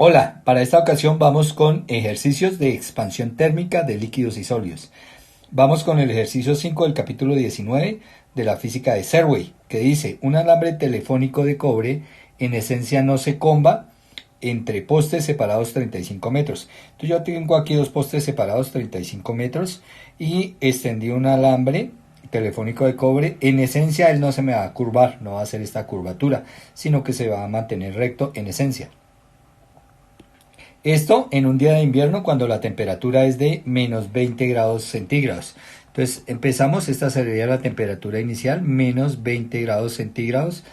Hola, para esta ocasión vamos con ejercicios de expansión térmica de líquidos y sólidos. Vamos con el ejercicio 5 del capítulo 19 de la física de Serway, que dice: un alambre telefónico de cobre en esencia no se comba entre postes separados 35 metros. Entonces yo tengo aquí dos postes separados 35 metros y extendí un alambre telefónico de cobre. En esencia él no se me va a curvar, no va a hacer esta curvatura, sino que se va a mantener recto en esencia. Esto en un día de invierno cuando la temperatura es de menos 20 grados centígrados. Entonces empezamos, esta sería la temperatura inicial, menos 20 grados centígrados.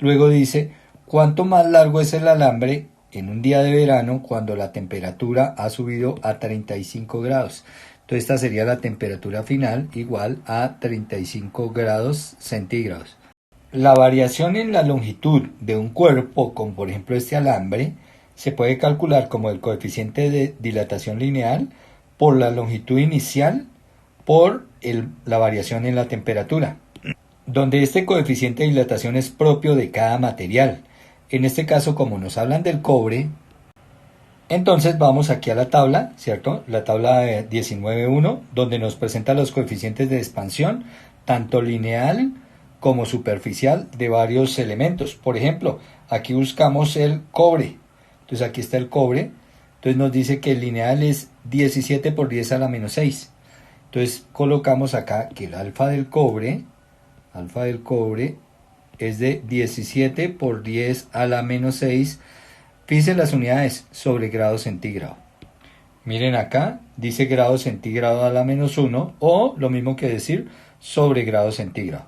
Luego dice, ¿cuánto más largo es el alambre en un día de verano cuando la temperatura ha subido a 35 grados? Entonces esta sería la temperatura final igual a 35 grados centígrados. La variación en la longitud de un cuerpo, como por ejemplo este alambre, se puede calcular como el coeficiente de dilatación lineal por la longitud inicial por la variación en la temperatura, donde este coeficiente de dilatación es propio de cada material. En este caso, como nos hablan del cobre, entonces vamos aquí a la tabla, ¿cierto? La tabla 19.1, donde nos presenta los coeficientes de expansión, tanto lineal como superficial, de varios elementos. Por ejemplo, aquí buscamos el cobre. Entonces aquí está el cobre. Entonces nos dice que el lineal es 17 por 10 a la menos 6. Entonces colocamos acá que el alfa del cobre es de 17 por 10 a la menos 6. Fíjense las unidades sobre grado centígrado. Miren acá, dice grado centígrado a la menos 1, o lo mismo que decir sobre grado centígrado.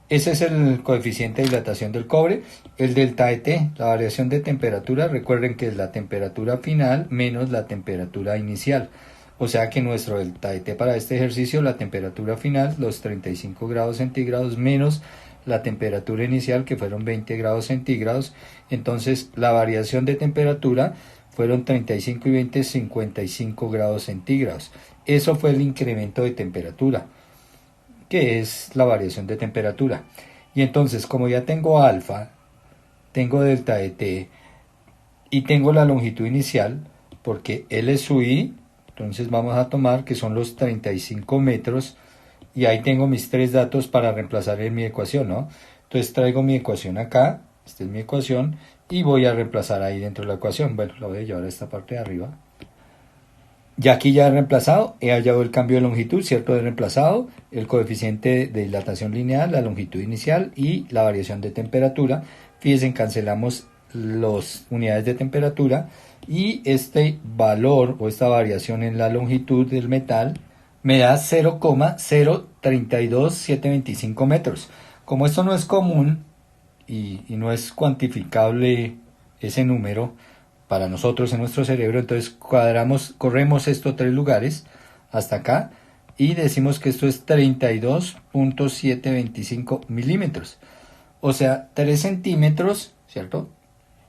Ese es el coeficiente de dilatación del cobre. El delta de T, la variación de temperatura, recuerden que es la temperatura final menos la temperatura inicial. O sea que nuestro delta de T para este ejercicio, la temperatura final, los 35 grados centígrados menos la temperatura inicial, que fueron 20 grados centígrados. Entonces la variación de temperatura fueron 35 y 20, 55 grados centígrados. Eso fue el incremento de temperatura, que es la variación de temperatura. Y entonces, como ya tengo alfa, tengo delta de T y tengo la longitud inicial, porque L es su I, entonces vamos a tomar que son los 35 metros, y ahí tengo mis tres datos para reemplazar en mi ecuación, ¿no? Entonces traigo mi ecuación acá, esta es mi ecuación, y voy a reemplazar ahí dentro de la ecuación. Bueno, la voy a llevar a esta parte de arriba. Ya aquí ya he reemplazado, he hallado el cambio de longitud, ¿cierto? He reemplazado el coeficiente de dilatación lineal, la longitud inicial y la variación de temperatura. Fíjense, cancelamos las unidades de temperatura y este valor o esta variación en la longitud del metal me da 0,032725 metros. Como esto no es común y no es cuantificable ese número para nosotros en nuestro cerebro, entonces corremos estos tres lugares hasta acá y decimos que esto es 32.725 milímetros. O sea, 3 centímetros, ¿cierto?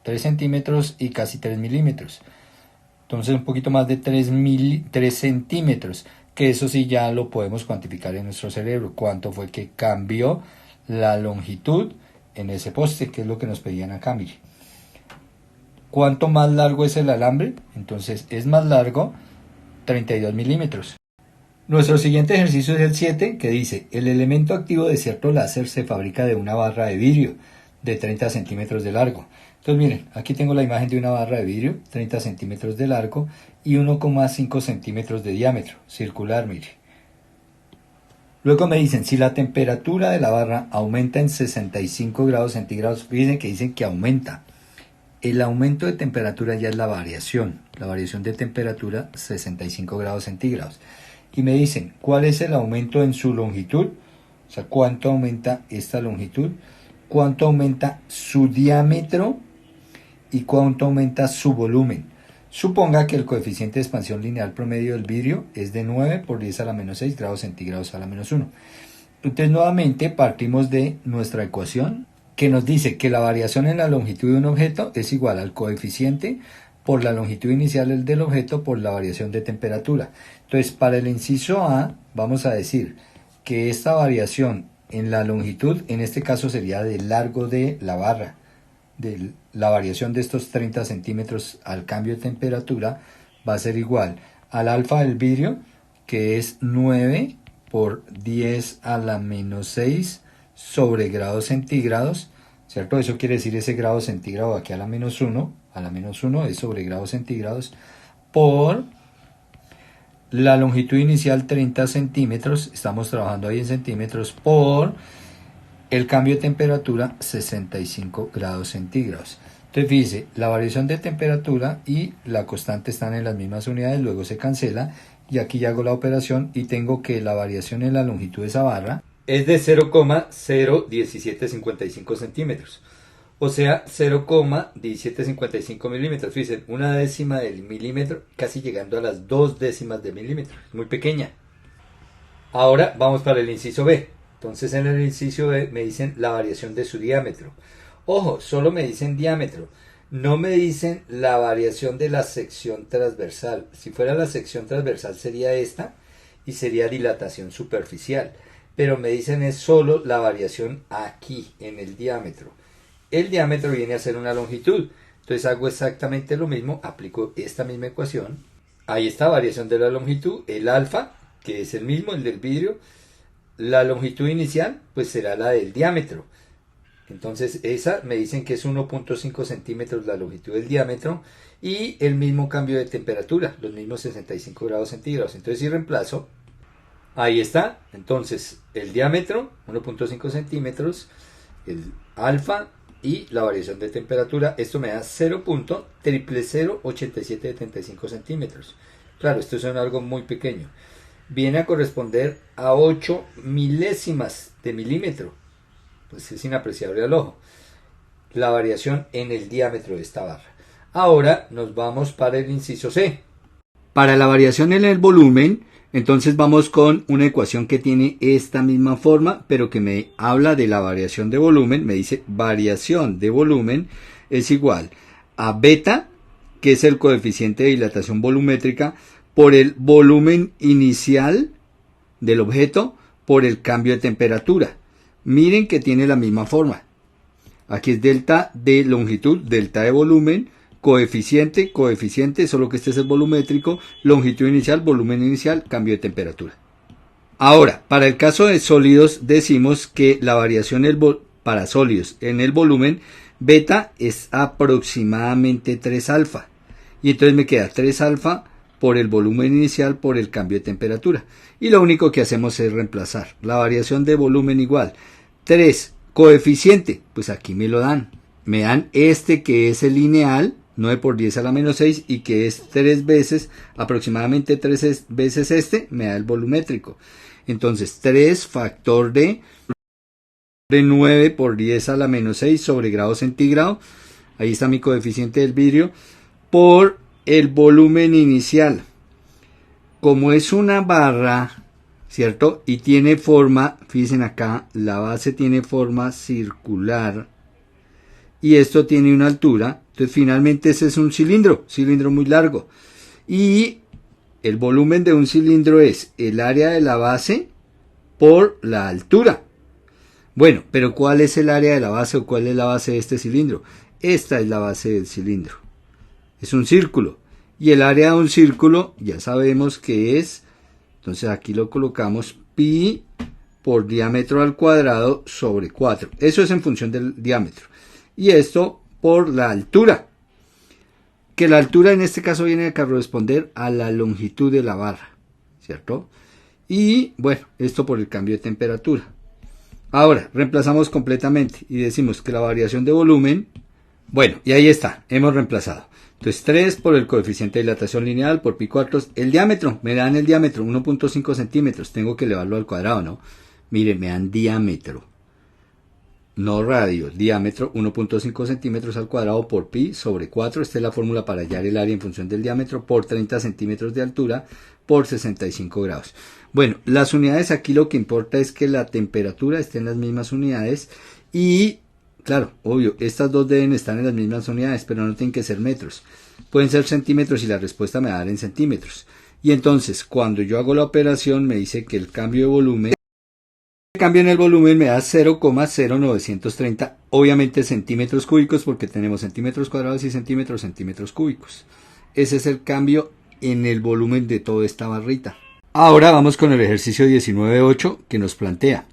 3 centímetros y casi 3 milímetros. Entonces un poquito más de 3 centímetros, que eso sí ya lo podemos cuantificar en nuestro cerebro. ¿Cuánto fue que cambió la longitud en ese poste? Que es lo que nos pedían acá, mire. ¿Cuánto más largo es el alambre? Entonces es más largo 32 milímetros. Nuestro siguiente ejercicio es el 7, que dice: el elemento activo de cierto láser se fabrica de una barra de vidrio de 30 centímetros de largo. Entonces miren, aquí tengo la imagen de una barra de vidrio, 30 centímetros de largo y 1,5 centímetros de diámetro, circular, mire. Luego me dicen, si la temperatura de la barra aumenta en 65 grados centígrados, fíjense que dicen que aumenta. El aumento de temperatura ya es la variación de temperatura 65 grados centígrados. Y me dicen, ¿cuál es el aumento en su longitud? O sea, ¿cuánto aumenta esta longitud? ¿Cuánto aumenta su diámetro? ¿Y cuánto aumenta su volumen? Suponga que el coeficiente de expansión lineal promedio del vidrio es de 9 por 10 a la menos 6 grados centígrados a la menos 1. Entonces nuevamente partimos de nuestra ecuación, que nos dice que la variación en la longitud de un objeto es igual al coeficiente por la longitud inicial del objeto por la variación de temperatura. Entonces, para el inciso A, vamos a decir que esta variación en la longitud, en este caso sería del largo de la barra, de la variación de estos 30 centímetros al cambio de temperatura va a ser igual al alfa del vidrio, que es 9 por 10 a la menos 6 sobre grados centígrados, ¿cierto? Eso quiere decir ese grado centígrado aquí a la menos 1 es sobre grados centígrados, por la longitud inicial 30 centímetros, estamos trabajando ahí en centímetros, por el cambio de temperatura 65 grados centígrados. Entonces fíjese, la variación de temperatura y la constante están en las mismas unidades, luego se cancela y aquí ya hago la operación y tengo que la variación en la longitud de esa barra es de 0,01755 centímetros, o sea 0,1755 milímetros. Fíjense, una décima del milímetro, casi llegando a las 2 décimas de milímetro, muy pequeña. Ahora vamos para el inciso B. Entonces en el inciso B me dicen la variación de su diámetro. Ojo, solo me dicen diámetro, no me dicen la variación de la sección transversal. Si fuera la sección transversal sería esta y sería dilatación superficial, pero me dicen es solo la variación aquí en el diámetro. El diámetro viene a ser una longitud, entonces hago exactamente lo mismo, aplico esta misma ecuación. Ahí está, variación de la longitud, el alfa, que es el mismo, el del vidrio. La longitud inicial pues será la del diámetro. Entonces esa me dicen que es 1.5 centímetros la longitud del diámetro y el mismo cambio de temperatura, los mismos 65 grados centígrados. Entonces si reemplazo, ahí está. Entonces el diámetro 1.5 centímetros, el alfa y la variación de temperatura, esto me da 0.0008775 centímetros. Claro, esto es algo muy pequeño. Viene a corresponder a 8 milésimas de milímetro. Pues es inapreciable al ojo la variación en el diámetro de esta barra. Ahora nos vamos para el inciso C. Para la variación en el volumen, entonces vamos con una ecuación que tiene esta misma forma, pero que me habla de la variación de volumen. Me dice variación de volumen es igual a beta, que es el coeficiente de dilatación volumétrica, por el volumen inicial del objeto por el cambio de temperatura. Miren que tiene la misma forma. Aquí es delta de longitud, delta de volumen, coeficiente, solo que este es el volumétrico, longitud inicial, volumen inicial, cambio de temperatura. Ahora, para el caso de sólidos decimos que la variación para sólidos en el volumen beta es aproximadamente 3 alfa. Y entonces me queda 3 alfa por el volumen inicial por el cambio de temperatura. Y lo único que hacemos es reemplazar. La variación de volumen igual 3, coeficiente, pues aquí me lo dan. Me dan este que es el lineal, 9 por 10 a la menos 6, y que es 3 veces, aproximadamente 3 veces este, me da el volumétrico. Entonces 3 factor de 9 por 10 a la menos 6 sobre grado centígrado, ahí está mi coeficiente del vidrio, por el volumen inicial. Como es una barra, ¿cierto? Y tiene forma, fíjense acá, la base tiene forma circular y esto tiene una altura, entonces finalmente ese es un cilindro muy largo. Y el volumen de un cilindro es el área de la base por la altura. Bueno, pero ¿cuál es el área de la base o cuál es la base de este cilindro? Esta es la base del cilindro. Es un círculo. Y el área de un círculo ya sabemos que es, entonces aquí lo colocamos, pi por diámetro al cuadrado sobre 4. Eso es en función del diámetro. Y esto por la altura. Que la altura en este caso viene a corresponder a la longitud de la barra, ¿cierto? Y bueno, esto por el cambio de temperatura. Ahora, reemplazamos completamente y decimos que la variación de volumen, bueno, y ahí está, hemos reemplazado. Entonces 3 por el coeficiente de dilatación lineal por pi cuartos. El diámetro, me dan el diámetro, 1.5 centímetros. Tengo que elevarlo al cuadrado, ¿no? Miren, me dan diámetro. No radio, diámetro 1.5 centímetros al cuadrado por pi sobre 4. Esta es la fórmula para hallar el área en función del diámetro por 30 centímetros de altura por 65 grados. Bueno, las unidades aquí lo que importa es que la temperatura esté en las mismas unidades y claro, obvio, estas dos deben estar en las mismas unidades, pero no tienen que ser metros. Pueden ser centímetros y la respuesta me va a dar en centímetros. Y entonces, cuando yo hago la operación, me dice que el cambio de volumen, el cambio en el volumen me da 0,0930 obviamente centímetros cúbicos porque tenemos centímetros cuadrados y centímetros cúbicos. Ese es el cambio en el volumen de toda esta barrita. Ahora vamos con el ejercicio 19.8 que nos plantea.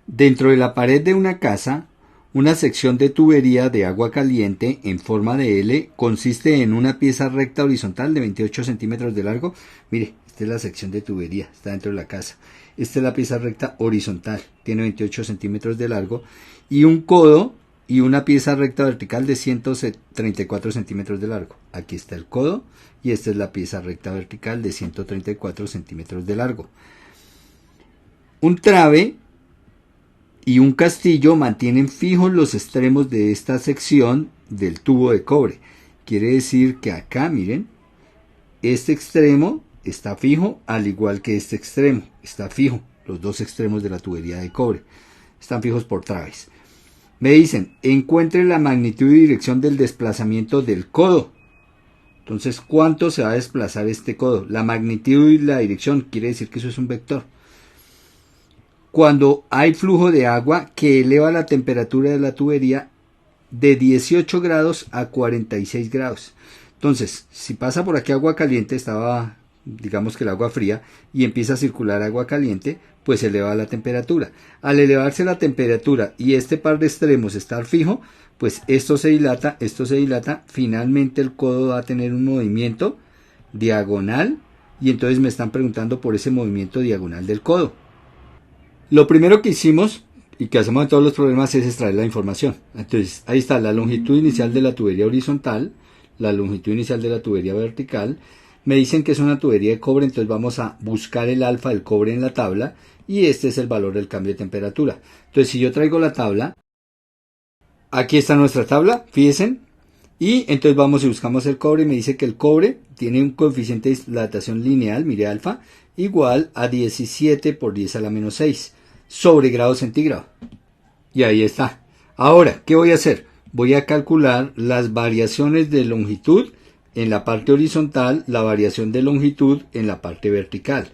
Dentro de la pared de una casa, una sección de tubería de agua caliente en forma de L consiste en una pieza recta horizontal de 28 centímetros de largo. Mire, esta es la sección de tubería, está dentro de la casa. Esta es la pieza recta horizontal, tiene 28 centímetros de largo y un codo y una pieza recta vertical de 134 centímetros de largo. Aquí está el codo y esta es la pieza recta vertical de 134 centímetros de largo. Un trabe y un castillo mantienen fijos los extremos de esta sección del tubo de cobre. Quiere decir que acá, miren, este extremo está fijo, al igual que este extremo está fijo. Los dos extremos de la tubería de cobre están fijos por traves. Me dicen, encuentre la magnitud y dirección del desplazamiento del codo. Entonces, ¿cuánto se va a desplazar este codo? La magnitud y la dirección quiere decir que eso es un vector. Cuando hay flujo de agua que eleva la temperatura de la tubería de 18 grados a 46 grados. Entonces, si pasa por aquí agua caliente, estaba, digamos que el agua fría, y empieza a circular agua caliente, pues eleva la temperatura. Al elevarse la temperatura y este par de extremos estar fijo, pues esto se dilata, finalmente el codo va a tener un movimiento diagonal, y entonces me están preguntando por ese movimiento diagonal del codo. Lo primero que hicimos y que hacemos en todos los problemas es extraer la información. Entonces, ahí está la longitud inicial de la tubería horizontal, la longitud inicial de la tubería vertical. Me dicen que es una tubería de cobre, entonces vamos a buscar el alfa del cobre en la tabla y este es el valor del cambio de temperatura. Entonces, si yo traigo la tabla, aquí está nuestra tabla, fíjense, y entonces vamos y buscamos el cobre y me dice que el cobre tiene un coeficiente de dilatación lineal, mire alfa, igual a 17 por 10 a la menos 6 sobre grado centígrado. Y ahí está. Ahora, ¿qué voy a hacer? Voy a calcular las variaciones de longitud en la parte horizontal, la variación de longitud en la parte vertical.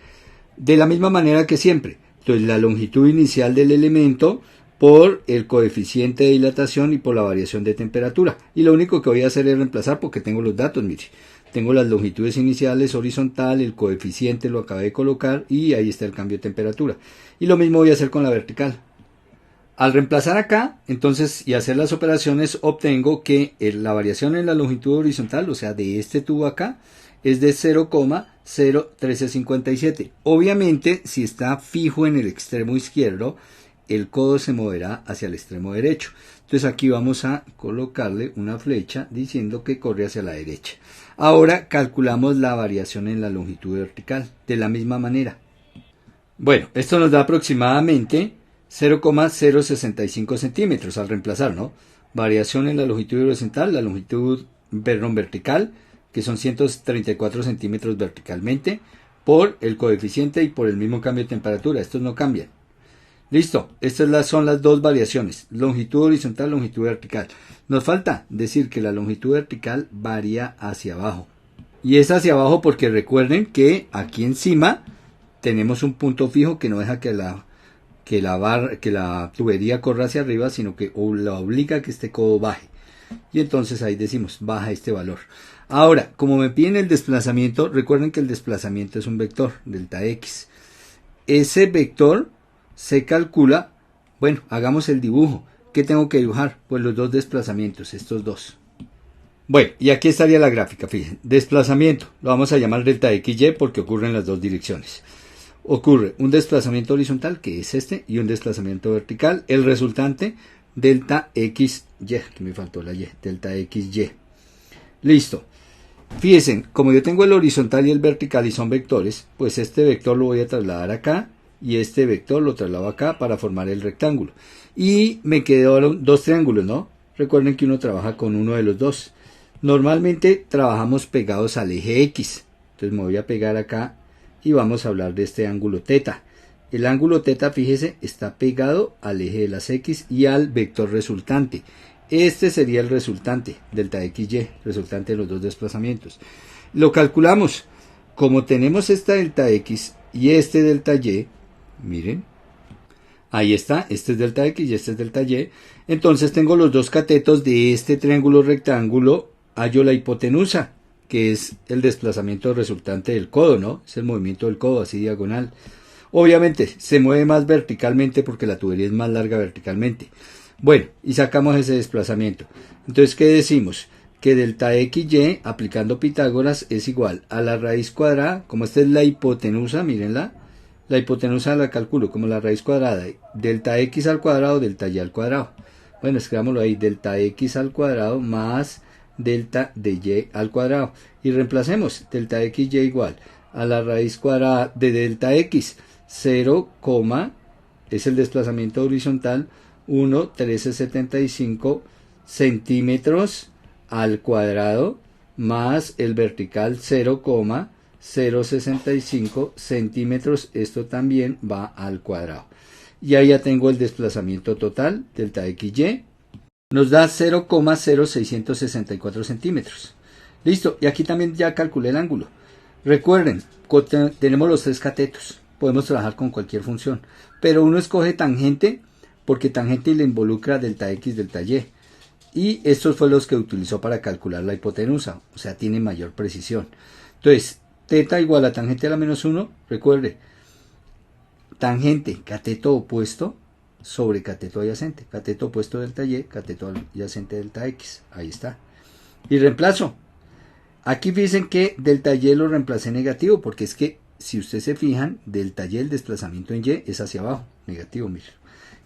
De la misma manera que siempre. Entonces, la longitud inicial del elemento por el coeficiente de dilatación y por la variación de temperatura. Y lo único que voy a hacer es reemplazar porque tengo los datos, mire. Tengo las longitudes iniciales, horizontal, el coeficiente lo acabé de colocar y ahí está el cambio de temperatura. Y lo mismo voy a hacer con la vertical. Al reemplazar acá, entonces, y hacer las operaciones, obtengo que la variación en la longitud horizontal, o sea, de este tubo acá, es de 0,01357. Obviamente, si está fijo en el extremo izquierdo, el codo se moverá hacia el extremo derecho. Entonces aquí vamos a colocarle una flecha diciendo que corre hacia la derecha. Ahora calculamos la variación en la longitud vertical de la misma manera. Bueno, esto nos da aproximadamente 0,065 centímetros al reemplazar, ¿no? Variación en la longitud horizontal, la longitud vertical, que son 134 centímetros verticalmente, por el coeficiente y por el mismo cambio de temperatura. Estos no cambian. Listo, estas son las dos variaciones, longitud horizontal, longitud vertical. Nos falta decir que la longitud vertical varía hacia abajo. Y es hacia abajo porque recuerden que aquí encima tenemos un punto fijo que no deja que la tubería corra hacia arriba, sino que la obliga a que este codo baje. Y entonces ahí decimos, baja este valor. Ahora, como me piden el desplazamiento, recuerden que el desplazamiento es un vector, delta x. Ese vector se calcula, bueno, hagamos el dibujo. ¿Qué tengo que dibujar? Pues los dos desplazamientos, estos dos. Bueno, y aquí estaría la gráfica, fíjense. Desplazamiento, lo vamos a llamar delta xy porque ocurre en las dos direcciones. Ocurre un desplazamiento horizontal, que es este, y un desplazamiento vertical. El resultante, delta xy, que me faltó la y, delta xy. Listo. Fíjense, como yo tengo el horizontal y el vertical y son vectores, pues este vector lo voy a trasladar acá y este vector lo traslado acá para formar el rectángulo. Y me quedaron dos triángulos, ¿no? Recuerden que uno trabaja con uno de los dos. Normalmente trabajamos pegados al eje X. Entonces me voy a pegar acá y vamos a hablar de este ángulo teta. El ángulo teta, fíjese, está pegado al eje de las X y al vector resultante. Este sería el resultante, delta xy, resultante de los dos desplazamientos. Lo calculamos. Como tenemos esta delta x y este delta y, miren, Ahí está, este es delta X y este es delta Y. Entonces tengo los dos catetos de este triángulo rectángulo, hallo la hipotenusa, que es el desplazamiento resultante del codo, ¿no? Es el movimiento del codo, así diagonal. Obviamente, se mueve más verticalmente porque la tubería es más larga verticalmente. Bueno, y sacamos ese desplazamiento. Entonces, ¿qué decimos? Que delta XY, aplicando Pitágoras, es igual a la raíz cuadrada, como esta es la hipotenusa, mírenla, la hipotenusa la calculo como la raíz cuadrada de delta X al cuadrado, delta Y al cuadrado. Bueno, escribámoslo ahí, delta X al cuadrado más delta de Y al cuadrado. Y reemplacemos delta XY igual a la raíz cuadrada de delta X, 0, es el desplazamiento horizontal, 1,1375 centímetros al cuadrado más el vertical 0,065 centímetros, esto también va al cuadrado. Y ahí ya tengo el desplazamiento total, delta XY, nos da 0,0664 centímetros. Listo, y aquí también ya calculé el ángulo. Recuerden, tenemos los tres catetos, podemos trabajar con cualquier función, pero uno escoge tangente porque tangente le involucra delta X, delta Y. Y estos fueron los que utilizó para calcular la hipotenusa, o sea, tiene mayor precisión. Entonces, teta igual a tangente a la menos 1, recuerde, tangente, cateto opuesto sobre cateto adyacente, cateto opuesto delta Y, cateto adyacente delta X, ahí está. Y reemplazo. Aquí dicen que delta Y lo reemplacé negativo, porque es que, si ustedes se fijan, delta Y, el desplazamiento en Y, es hacia abajo, negativo, miren.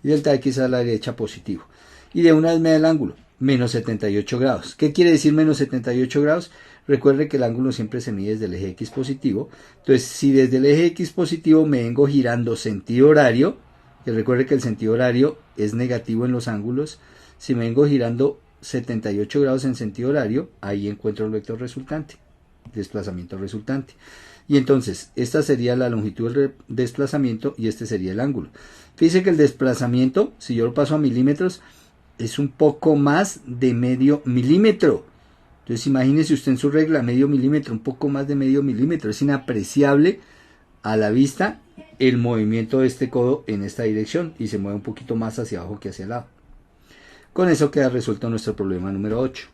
Y delta X a la derecha, positivo. Y de una vez me da el ángulo, menos 78 grados. ¿Qué quiere decir menos 78 grados? Recuerde que el ángulo siempre se mide desde el eje X positivo. Entonces, si desde el eje X positivo me vengo girando sentido horario, que recuerde que el sentido horario es negativo en los ángulos, si me vengo girando 78 grados en sentido horario, ahí encuentro el vector resultante, desplazamiento resultante. Y entonces, esta sería la longitud del desplazamiento y este sería el ángulo. Fíjense que el desplazamiento, si yo lo paso a milímetros, es un poco más de medio milímetro. Entonces imagínese usted en su regla, medio milímetro, un poco más de medio milímetro. Es inapreciable a la vista el movimiento de este codo en esta dirección y se mueve un poquito más hacia abajo que hacia el lado. Con eso queda resuelto nuestro problema número 8.